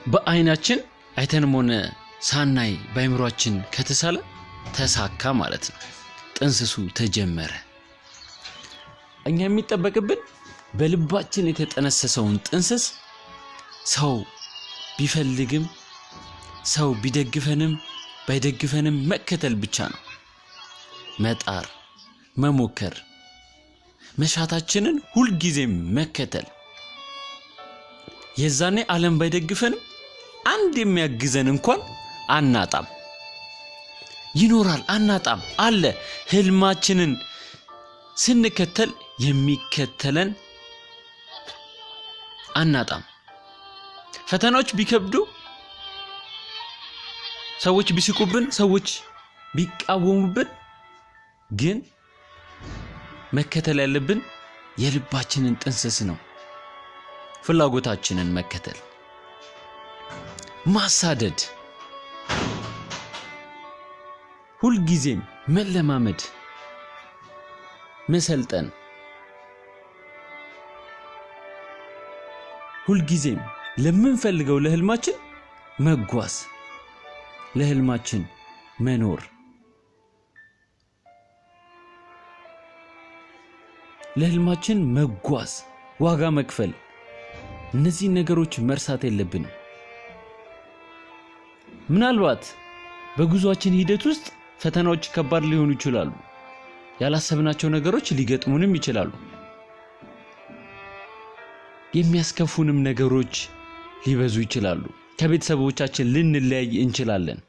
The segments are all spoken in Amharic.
በአይናችን አይተንም ሆነ ሳናይ በአይምሮአችን ከተሳለ ተሳካ ማለት ነው። ጥንስሱ ተጀመረ። እኛ የሚጠበቅብን በልባችን የተጠነሰሰውን ጥንስስ ሰው ቢፈልግም ሰው ቢደግፈንም ባይደግፈንም መከተል ብቻ ነው። መጣር፣ መሞከር፣ መሻታችንን ሁሉ ጊዜም መከተል። የዛኔ ዓለም ባይደግፈንም አንድ የሚያግዘን እንኳን አናጣም። ይኖራል፣ አናጣም አለ። ህልማችንን ስንከተል የሚከተለን አናጣም። ፈተናዎች ቢከብዱ፣ ሰዎች ቢስቁብን፣ ሰዎች ቢቃወሙብን ግን መከተል ያለብን የልባችንን ጥንስስ ነው። ፍላጎታችንን መከተል፣ ማሳደድ፣ ሁሉ ጊዜም መለማመድ፣ መሰልጠን፣ ሁሉ ጊዜም ለምንፈልገው ለህልማችን መጓዝ፣ ለህልማችን መኖር፣ ለህልማችን መጓዝ፣ ዋጋ መክፈል። እነዚህ ነገሮች መርሳት የለብንም። ምናልባት በጉዟችን ሂደት ውስጥ ፈተናዎች ከባድ ሊሆኑ ይችላሉ። ያላሰብናቸው ነገሮች ሊገጥሙንም ይችላሉ። የሚያስከፉንም ነገሮች ሊበዙ ይችላሉ። ከቤተሰቦቻችን ልንለያይ እንችላለን።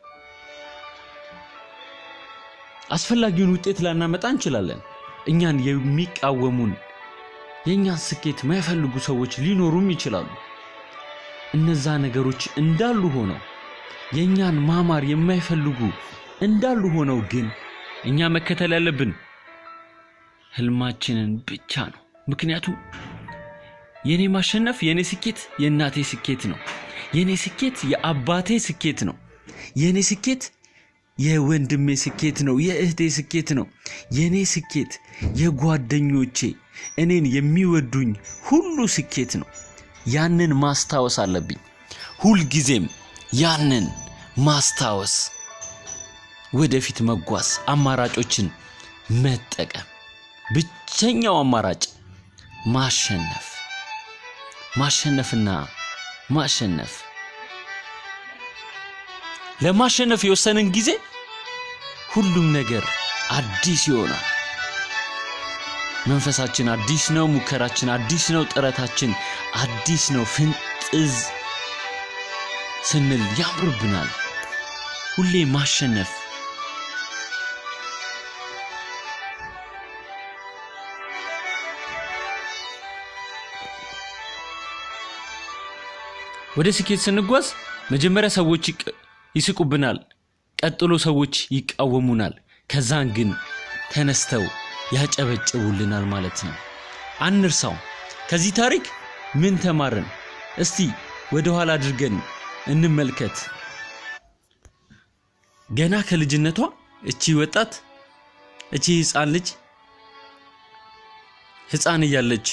አስፈላጊውን ውጤት ላናመጣ እንችላለን። እኛን የሚቃወሙን የኛን ስኬት ማይፈልጉ ሰዎች ሊኖሩም ይችላሉ። እነዛ ነገሮች እንዳሉ ሆነው የኛን ማማር የማይፈልጉ እንዳሉ ሆነው ግን እኛ መከተል ያለብን ህልማችንን ብቻ ነው። ምክንያቱም የኔ ማሸነፍ የኔ ስኬት የእናቴ ስኬት ነው። የኔ ስኬት የአባቴ ስኬት ነው። የኔ ስኬት የወንድሜ ስኬት ነው። የእህቴ ስኬት ነው። የኔ ስኬት የጓደኞቼ እኔን የሚወዱኝ ሁሉ ስኬት ነው። ያንን ማስታወስ አለብኝ። ሁሉ ጊዜም ያንን ማስታወስ፣ ወደፊት መጓዝ፣ አማራጮችን መጠቀም። ብቸኛው አማራጭ ማሸነፍና ማሸነፍ። ለማሸነፍ የወሰንን ጊዜ ሁሉም ነገር አዲስ ይሆናል። መንፈሳችን አዲስ ነው፣ ሙከራችን አዲስ ነው፣ ጥረታችን አዲስ ነው። ፍንጥዝ ስንል ያምርብናል። ሁሌ ማሸነፍ። ወደ ስኬት ስንጓዝ መጀመሪያ ሰዎች ይስቁብናል፣ ቀጥሎ ሰዎች ይቃወሙናል፣ ከዛን ግን ተነስተው ያጨበጭቡልናል ማለት ነው። አንርሳው። ከዚህ ታሪክ ምን ተማርን? እስቲ ወደ ኋላ አድርገን እንመልከት። ገና ከልጅነቷ እቺ ወጣት እቺ ህፃን እያለች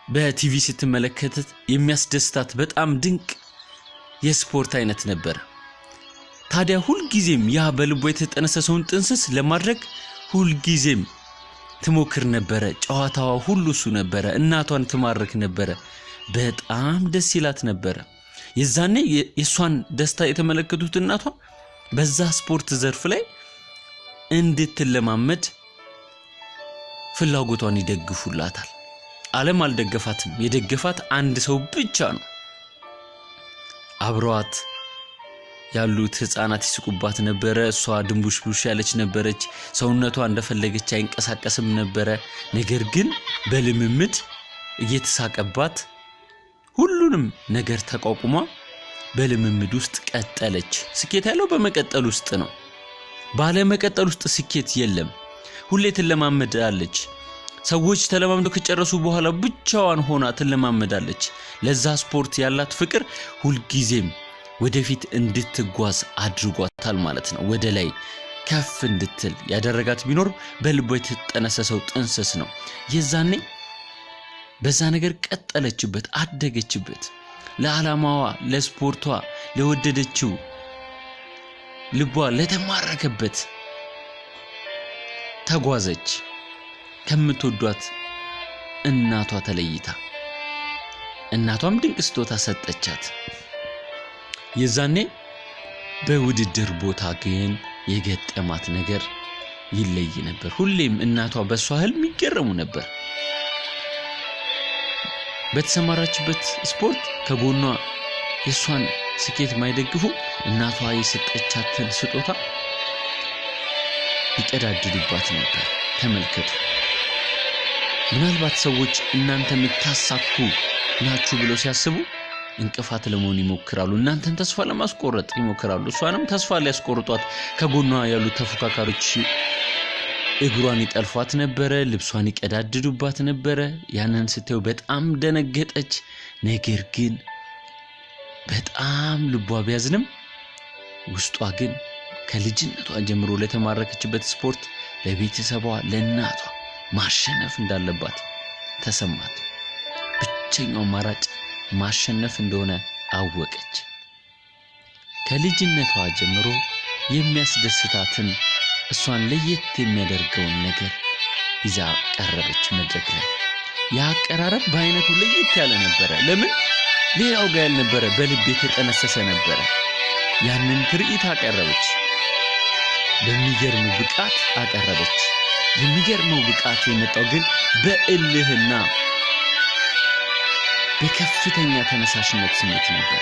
በቲቪ ስትመለከት የሚያስደስታት በጣም ድንቅ የስፖርት አይነት ነበር። ታዲያ ሁሉ ጊዜም ያ በልቧ የተጠነሰሰውን ጥንስስ ለማድረግ ሁሉ ጊዜም ትሞክር ነበር። ጨዋታዋ ሁሉ እሱ ነበር። እናቷን ትማርክ ነበር። በጣም ደስ ይላት ነበር። የዛኔ የሷን ደስታ የተመለከቱት እናቷ በዛ ስፖርት ዘርፍ ላይ እንድትለማመድ ፍላጎቷን ይደግፉላታል። ዓለም አልደገፋትም። የደገፋት አንድ ሰው ብቻ ነው። አብሯት ያሉት ህፃናት ይስቁባት ነበር። እሷ ድንቡሽቡሽ ያለች ነበረች። ሰውነቷ እንደፈለገች አይንቀሳቀስም ነበር። ነገር ግን በልምምድ እየተሳቀባት ሁሉንም ነገር ተቋቁማ በልምምድ ውስጥ ቀጠለች። ስኬት ያለው በመቀጠል ውስጥ ነው። ባለ መቀጠል ውስጥ ስኬት የለም። ሁሌ ትለማመዳለች። ሰዎች ተለማምደው ከጨረሱ በኋላ ብቻዋን ሆና ትለማመዳለች። ለዛ ስፖርት ያላት ፍቅር ሁሉ ጊዜም ወደፊት እንድትጓዝ አድርጓታል ማለት ነው። ወደ ላይ ከፍ እንድትል ያደረጋት ቢኖር በልቧ የተጠነሰሰው ጥንስስ ነው። የዛኔ በዛ ነገር ቀጠለችበት፣ አደገችበት። ለዓላማዋ ለስፖርቷ ለወደደችው ልቧ ለተማረከበት ተጓዘች ከምትወዷት እናቷ ተለይታ እናቷም ድንቅ ስጦታ ሰጠቻት የዛኔ በውድድር ቦታ ግን የገጠማት ነገር ይለይ ነበር ሁሌም እናቷ በሷ ህልም ይገረሙ ነበር በተሰማራችበት ስፖርት ከጎኗ የሷን ስኬት ማይደግፉ እናቷ የሰጠቻትን ስጦታ ይቀዳድዱባት ነበር ተመልከቱ ምናልባት ሰዎች እናንተ ምታሳኩ ናችሁ ብለው ሲያስቡ እንቅፋት ለመሆን ይሞክራሉ እናንተን ተስፋ ለማስቆረጥ ይሞክራሉ እሷንም ተስፋ ሊያስቆርጧት ከጎኗ ያሉ ተፎካካሪዎች እግሯን ይጠልፏት ነበር ልብሷን ይቀዳድዱባት ነበር ያንን ስትየው በጣም ደነገጠች ነገር ግን በጣም ልቧ ቢያዝንም ውስጧ ግን ከልጅነቷ ጀምሮ ለተማረከችበት ስፖርት ለቤተሰቧ ለእናቷ ማሸነፍ እንዳለባት ተሰማት ብቸኛው ማራጭ ማሸነፍ እንደሆነ አወቀች ከልጅነቷ ጀምሮ የሚያስደስታትን እሷን ለየት የሚያደርገውን ነገር ይዛ ቀረበች መድረክ ላይ ያቀራረብ በአይነቱ ለየት ያለ ነበር ለምን ሌላው ጋር ያልነበረ በልብ የተጠነሰሰ ነበር ያንን ትርኢት አቀረበች በሚገርም ብቃት አቀረበች የሚገርመው ብቃት የመጣው ግን በእልህና በከፍተኛ ተነሳሽነት ስሜት ነበር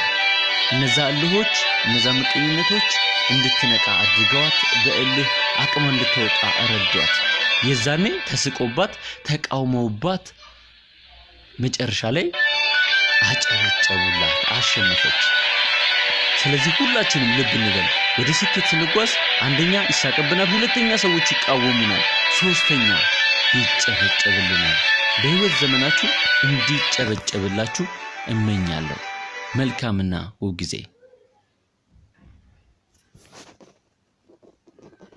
እነዛ እልሆች እነዛ ምቀኝነቶች እንድትነቃ አድርገዋት በእልህ አቅሟ እንድትወጣ አረዷት የዛኔ ተስቆባት ተቃውመውባት መጨረሻ ላይ አጨበጨቡላት አሸነፈች ስለዚህ ሁላችንም ልብ እንበል ወደ ስኬት ስንጓዝ አንደኛ ይሳቀብናል ሁለተኛ ሰዎች ይቃወሙናል ሶስተኛ ይጨበጨብልናል በህይወት ዘመናችሁ እንዲጨበጨብላችሁ እመኛለሁ መልካምና ውብ ጊዜ